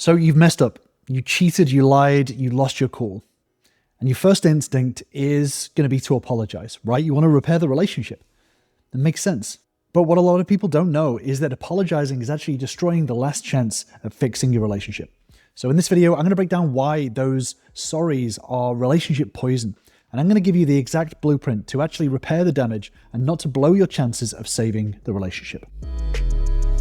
So you've messed up. You cheated, you lied, you lost your cool. And your first instinct is going to be to apologize, right? You want to repair the relationship. It makes sense. But what a lot of people don't know is that apologizing is actually destroying the last chance of fixing your relationship. So in this video, I'm going to break down why those sorries are relationship poison. And I'm going to give you the exact blueprint to actually repair the damage and not to blow your chances of saving the relationship.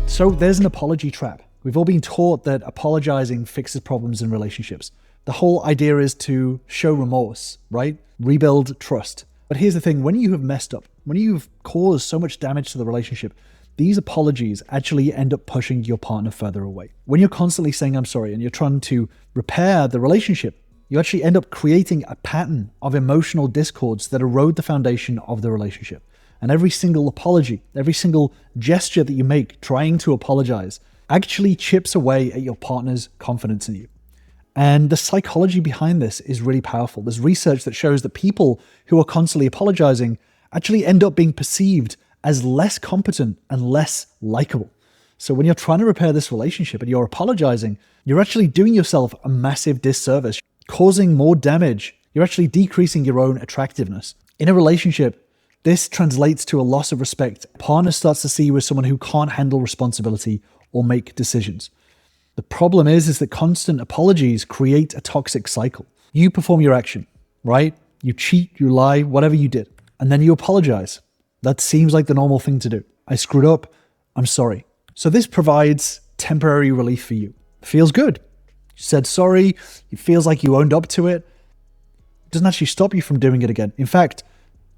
So there's an apology trap. We've all been taught that apologizing fixes problems in relationships. The whole idea is to show remorse, right? Rebuild trust. But here's the thing, when you have messed up, when you've caused so much damage to the relationship, these apologies actually end up pushing your partner further away. When you're constantly saying, I'm sorry, and you're trying to repair the relationship, you actually end up creating a pattern of emotional discords that erode the foundation of the relationship. And every single apology, every single gesture that you make trying to apologize actually chips away at your partner's confidence in you. And the psychology behind this is really powerful. There's research that shows that people who are constantly apologizing actually end up being perceived as less competent and less likable. So when you're trying to repair this relationship and you're apologizing, you're actually doing yourself a massive disservice, causing more damage. You're actually decreasing your own attractiveness. In a relationship, this translates to a loss of respect. A partner starts to see you as someone who can't handle responsibility or make decisions. The problem is that constant apologies create a toxic cycle. You perform your action, right? You cheat, you lie, whatever you did, and then you apologize. That seems like the normal thing to do. I screwed up, I'm sorry. So this provides temporary relief for you. It feels good. You said sorry, it feels like you owned up to it. It doesn't actually stop you from doing it again. In fact,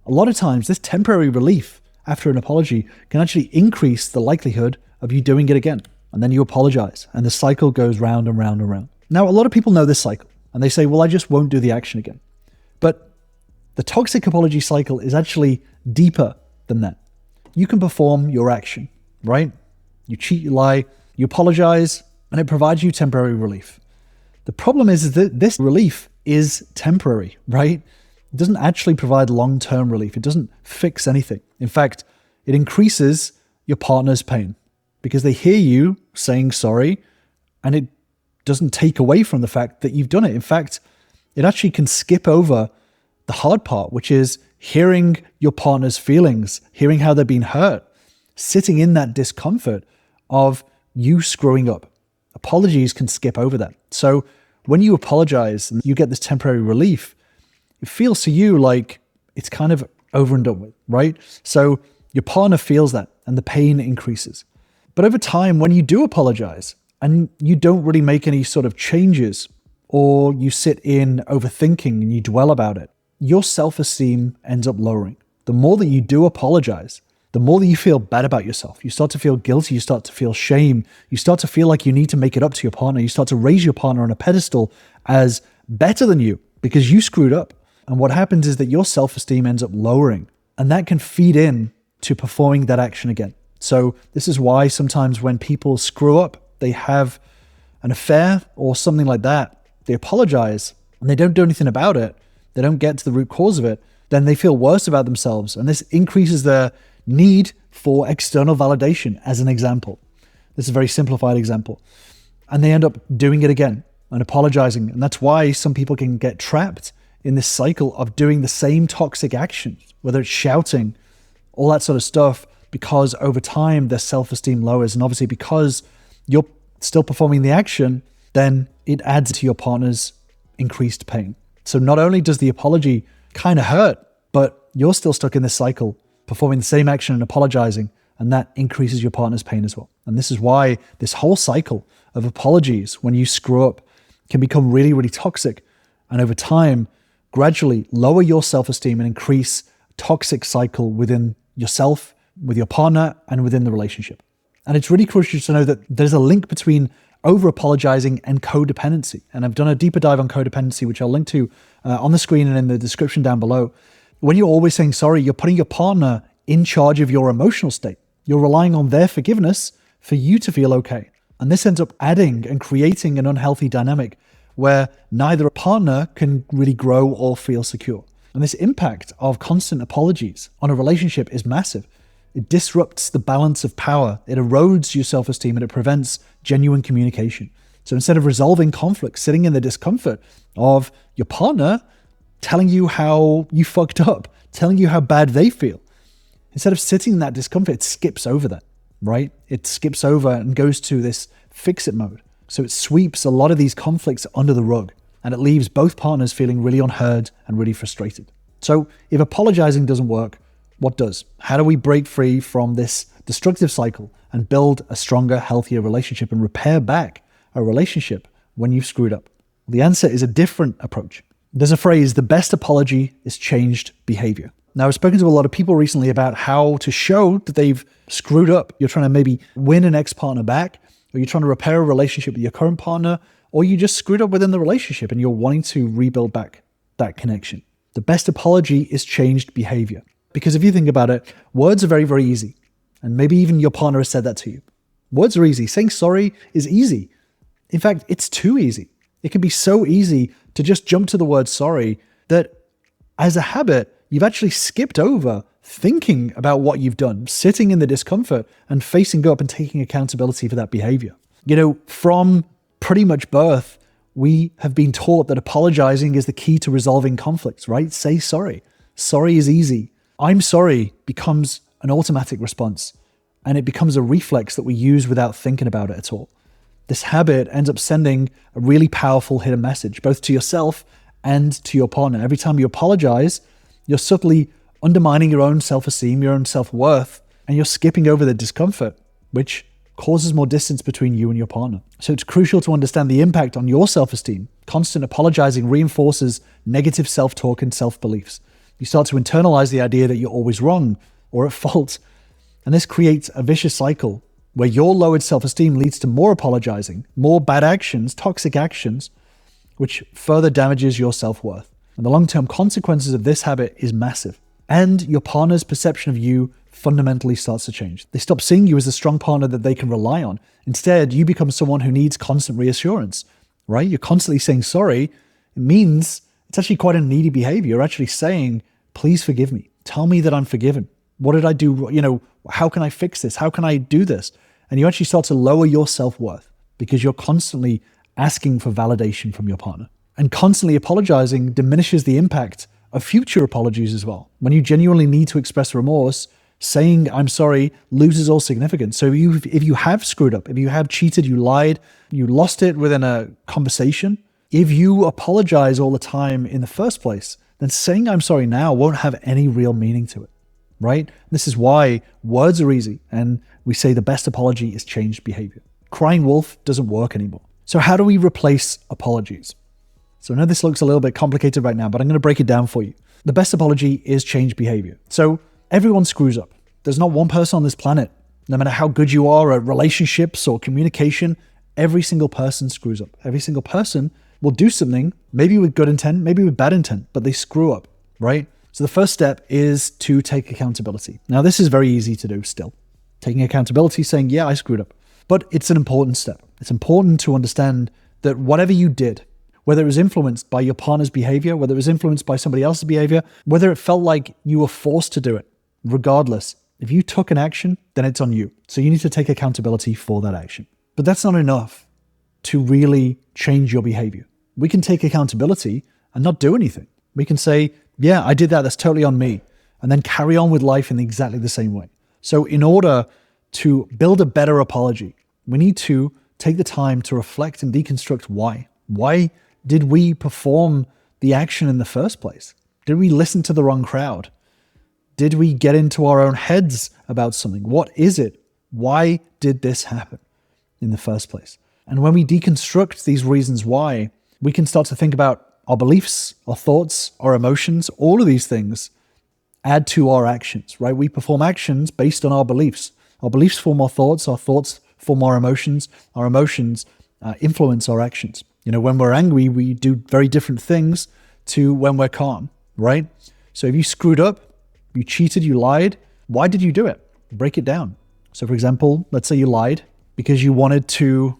a lot of times this temporary relief after an apology can actually increase the likelihood of you doing it again. And then you apologize, and the cycle goes round and round and round. Now, a lot of people know this cycle, and they say, well, I just won't do the action again. But the toxic apology cycle is actually deeper than that. You can perform your action, right? You cheat, you lie, you apologize, and it provides you temporary relief. The problem is that this relief is temporary, right? It doesn't actually provide long-term relief. It doesn't fix anything. In fact, it increases your partner's pain, because they hear you saying sorry, and it doesn't take away from the fact that you've done it. In fact, it actually can skip over the hard part, which is hearing your partner's feelings, hearing how they're being hurt, sitting in that discomfort of you screwing up. Apologies can skip over that. So when you apologize and you get this temporary relief, it feels to you like it's kind of over and done with, right? So your partner feels that and the pain increases. But over time, when you do apologize and you don't really make any sort of changes, or you sit in overthinking and you dwell about it, your self-esteem ends up lowering. The more that you do apologize, the more that you feel bad about yourself. You start to feel guilty. You start to feel shame. You start to feel like you need to make it up to your partner. You start to raise your partner on a pedestal as better than you because you screwed up. And what happens is that your self-esteem ends up lowering, and that can feed in to performing that action again. So this is why sometimes when people screw up, they have an affair or something like that, they apologize and they don't do anything about it, they don't get to the root cause of it, then they feel worse about themselves. And this increases their need for external validation, as an example. This is a very simplified example. And they end up doing it again and apologizing. And that's why some people can get trapped in this cycle of doing the same toxic actions, whether it's shouting, all that sort of stuff, because over time their self-esteem lowers. And obviously because you're still performing the action, then it adds to your partner's increased pain. So not only does the apology kind of hurt, but you're still stuck in this cycle, performing the same action and apologizing, and that increases your partner's pain as well. And this is why this whole cycle of apologies, when you screw up, can become really, really toxic. And over time, gradually lower your self-esteem and increase a toxic cycle within yourself, with your partner, and within the relationship. And it's really crucial to know that there's a link between over-apologizing and codependency. And I've done a deeper dive on codependency, which I'll link to on the screen and in the description down below. When you're always saying sorry, you're putting your partner in charge of your emotional state. You're relying on their forgiveness for you to feel okay. And this ends up adding and creating an unhealthy dynamic where neither a partner can really grow or feel secure. And this impact of constant apologies on a relationship is massive. It disrupts the balance of power. It erodes your self-esteem and it prevents genuine communication. So instead of resolving conflict, sitting in the discomfort of your partner telling you how you fucked up, telling you how bad they feel, instead of sitting in that discomfort, it skips over that, right? It skips over and goes to this fix-it mode. So it sweeps a lot of these conflicts under the rug, and it leaves both partners feeling really unheard and really frustrated. So if apologizing doesn't work, what does? How do we break free from this destructive cycle and build a stronger, healthier relationship and repair back a relationship when you've screwed up? The answer is a different approach. There's a phrase, the best apology is changed behavior. Now, I've spoken to a lot of people recently about how to show that they've screwed up. You're trying to maybe win an ex-partner back, or you're trying to repair a relationship with your current partner, or you just screwed up within the relationship and you're wanting to rebuild back that connection. The best apology is changed behavior. Because if you think about it, words are very, very easy. And maybe even your partner has said that to you. Words are easy. Saying sorry is easy. In fact, it's too easy. It can be so easy to just jump to the word sorry that as a habit, you've actually skipped over thinking about what you've done, sitting in the discomfort and facing up and taking accountability for that behavior. You know, from pretty much birth, we have been taught that apologizing is the key to resolving conflicts, right? Say sorry. Sorry is easy. I'm sorry becomes an automatic response, and it becomes a reflex that we use without thinking about it at all. This habit ends up sending a really powerful hidden message, both to yourself and to your partner. Every time you apologize, you're subtly undermining your own self-esteem, your own self-worth, and you're skipping over the discomfort, which causes more distance between you and your partner. So it's crucial to understand the impact on your self-esteem. Constant apologizing reinforces negative self-talk and self-beliefs. You start to internalize the idea that you're always wrong or at fault, and this creates a vicious cycle where your lowered self-esteem leads to more apologizing, more bad actions, toxic actions, which further damages your self-worth. And the long-term consequences of this habit is massive. And your partner's perception of you fundamentally starts to change. They stop seeing you as a strong partner that they can rely on. Instead, you become someone who needs constant reassurance, right? You're constantly saying sorry. It means it's actually quite a needy behavior. You're actually saying, please forgive me. Tell me that I'm forgiven. What did I do? You know, how can I fix this? How can I do this? And you actually start to lower your self-worth because you're constantly asking for validation from your partner. And constantly apologizing diminishes the impact of future apologies as well. When you genuinely need to express remorse, saying I'm sorry loses all significance. So if you have screwed up, if you have cheated, you lied, you lost it within a conversation, if you apologize all the time in the first place, then saying I'm sorry now won't have any real meaning to it, right? This is why words are easy, and we say the best apology is changed behavior. Crying wolf doesn't work anymore. So how do we replace apologies? So I know this looks a little bit complicated right now, but I'm going to break it down for you. The best apology is changed behavior. So everyone screws up. There's not one person on this planet, no matter how good you are at relationships or communication, every single person screws up. Every single person will do something, maybe with good intent, maybe with bad intent, but they screw up, right? So the first step is to take accountability. Now, this is very easy to do still. Taking accountability, saying, yeah, I screwed up. But it's an important step. It's important to understand that whatever you did, whether it was influenced by your partner's behavior, whether it was influenced by somebody else's behavior, whether it felt like you were forced to do it, regardless, if you took an action, then it's on you. So you need to take accountability for that action. But that's not enough to really change your behavior. We can take accountability and not do anything. We can say, yeah, I did that. That's totally on me. And then carry on with life in exactly the same way. So in order to build a better apology, we need to take the time to reflect and deconstruct why. Why did we perform the action in the first place? Did we listen to the wrong crowd? Did we get into our own heads about something? What is it? Why did this happen in the first place? And when we deconstruct these reasons why, we can start to think about our beliefs, our thoughts, our emotions, all of these things add to our actions, right? We perform actions based on our beliefs. Our beliefs form our thoughts form our emotions influence our actions. You know, when we're angry, we do very different things to when we're calm, right? So if you screwed up, you cheated, you lied, why did you do it? Break it down. So for example, let's say you lied because you wanted to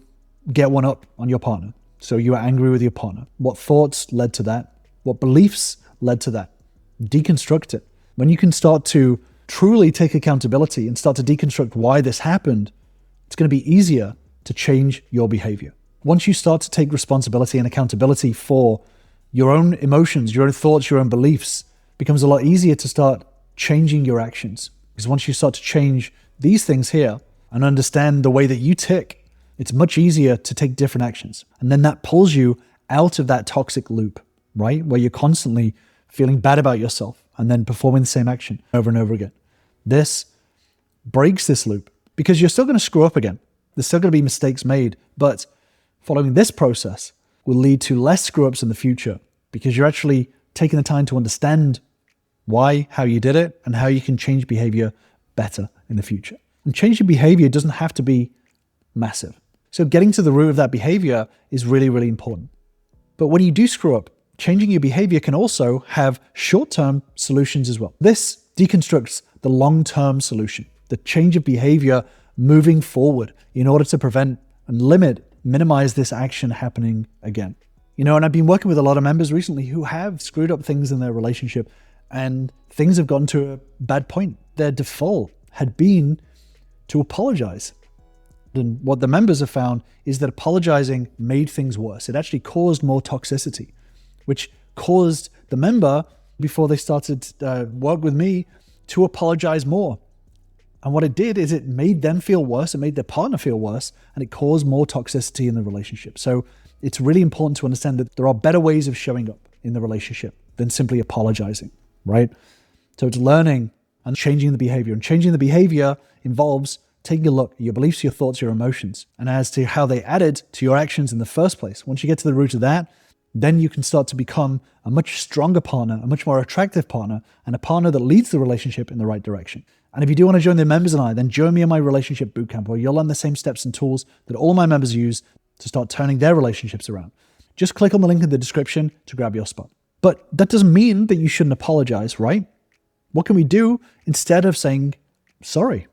get one up on your partner. So you were angry with your partner. What thoughts led to that? What beliefs led to that? Deconstruct it. When you can start to truly take accountability and start to deconstruct why this happened, it's going to be easier to change your behavior. Once you start to take responsibility and accountability for your own emotions, your own thoughts, your own beliefs, it becomes a lot easier to start changing your actions. Because once you start to change these things here and understand the way that you tick, it's much easier to take different actions. And then that pulls you out of that toxic loop, right? Where you're constantly feeling bad about yourself and then performing the same action over and over again. This breaks this loop because you're still going to screw up again. There's still going to be mistakes made, but following this process will lead to less screw ups in the future because you're actually taking the time to understand why, how you did it, and how you can change behavior better in the future. And changing behavior doesn't have to be massive. So getting to the root of that behavior is really, really important. But when you do screw up, changing your behavior can also have short-term solutions as well. This deconstructs the long-term solution, the change of behavior moving forward in order to prevent and minimize this action happening again. And I've been working with a lot of members recently who have screwed up things in their relationship and things have gotten to a bad point. Their default had been to apologize. And what the members have found is that apologizing made things worse. It actually caused more toxicity, which caused the member, before they started work with me, to apologize more. And what it did is it made them feel worse, it made their partner feel worse, and it caused more toxicity in the relationship. So it's really important to understand that there are better ways of showing up in the relationship than simply apologizing, right? So it's learning and changing the behavior. And changing the behavior involves taking a look at your beliefs, your thoughts, your emotions, and as to how they added to your actions in the first place. Once you get to the root of that, then you can start to become a much stronger partner, a much more attractive partner, and a partner that leads the relationship in the right direction. And if you do want to join the members and I, then join me in my relationship bootcamp, where you'll learn the same steps and tools that all my members use to start turning their relationships around. Just click on the link in the description to grab your spot. But that doesn't mean that you shouldn't apologize, right? What can we do instead of saying sorry?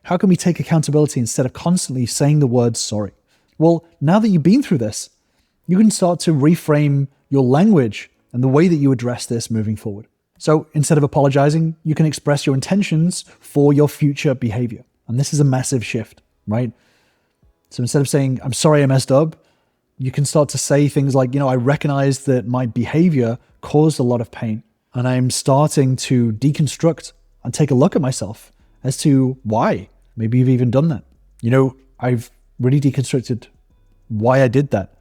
How can we take accountability instead of constantly saying the word sorry? Well, now that you've been through this, you can start to reframe your language and the way that you address this moving forward. So instead of apologizing, you can express your intentions for your future behavior. And this is a massive shift, right? So instead of saying, I'm sorry I messed up, you can start to say things like, I recognize that my behavior caused a lot of pain. And I'm starting to deconstruct and take a look at myself as to why. Maybe you've even done that. I've really deconstructed why I did that.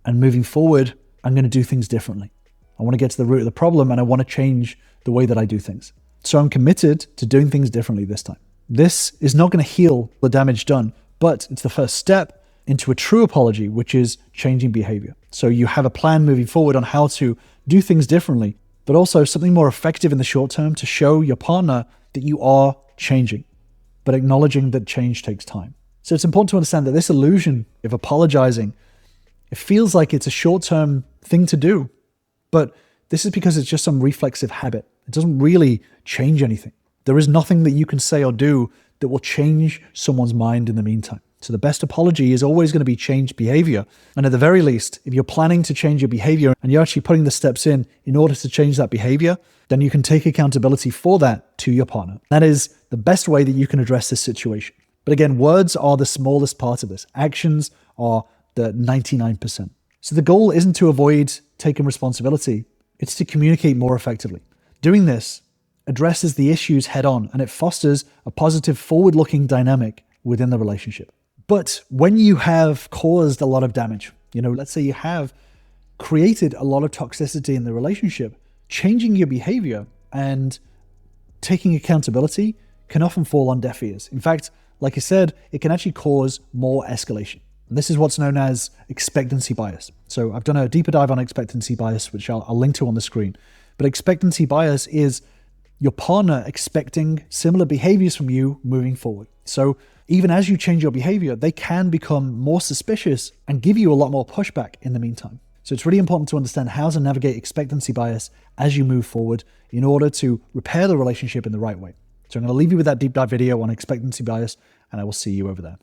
And moving forward, I'm going to do things differently. I want to get to the root of the problem and I want to change the way that I do things. So I'm committed to doing things differently this time. This is not going to heal the damage done, but it's the first step into a true apology, which is changing behavior. So you have a plan moving forward on how to do things differently, but also something more effective in the short term to show your partner that you are changing, but acknowledging that change takes time. So it's important to understand that this illusion of apologizing, it feels like it's a short-term thing to do, but this is because it's just some reflexive habit. It doesn't really change anything. There is nothing that you can say or do that will change someone's mind in the meantime. So the best apology is always going to be changed behavior. And at the very least, if you're planning to change your behavior and you're actually putting the steps in order to change that behavior, then you can take accountability for that to your partner. That is the best way that you can address this situation. But again, words are the smallest part of this. Actions are the 99%. So the goal isn't to avoid taking responsibility. It's to communicate more effectively. Doing this addresses the issues head on and it fosters a positive forward-looking dynamic within the relationship. But when you have caused a lot of damage, let's say you have created a lot of toxicity in the relationship, changing your behavior and taking accountability can often fall on deaf ears. In fact, like I said, it can actually cause more escalation. And this is what's known as expectancy bias. So I've done a deeper dive on expectancy bias, which I'll link to on the screen. But expectancy bias is your partner expecting similar behaviors from you moving forward. So even as you change your behavior, they can become more suspicious and give you a lot more pushback in the meantime. So it's really important to understand how to navigate expectancy bias as you move forward in order to repair the relationship in the right way. So I'm going to leave you with that deep dive video on expectancy bias, and I will see you over there.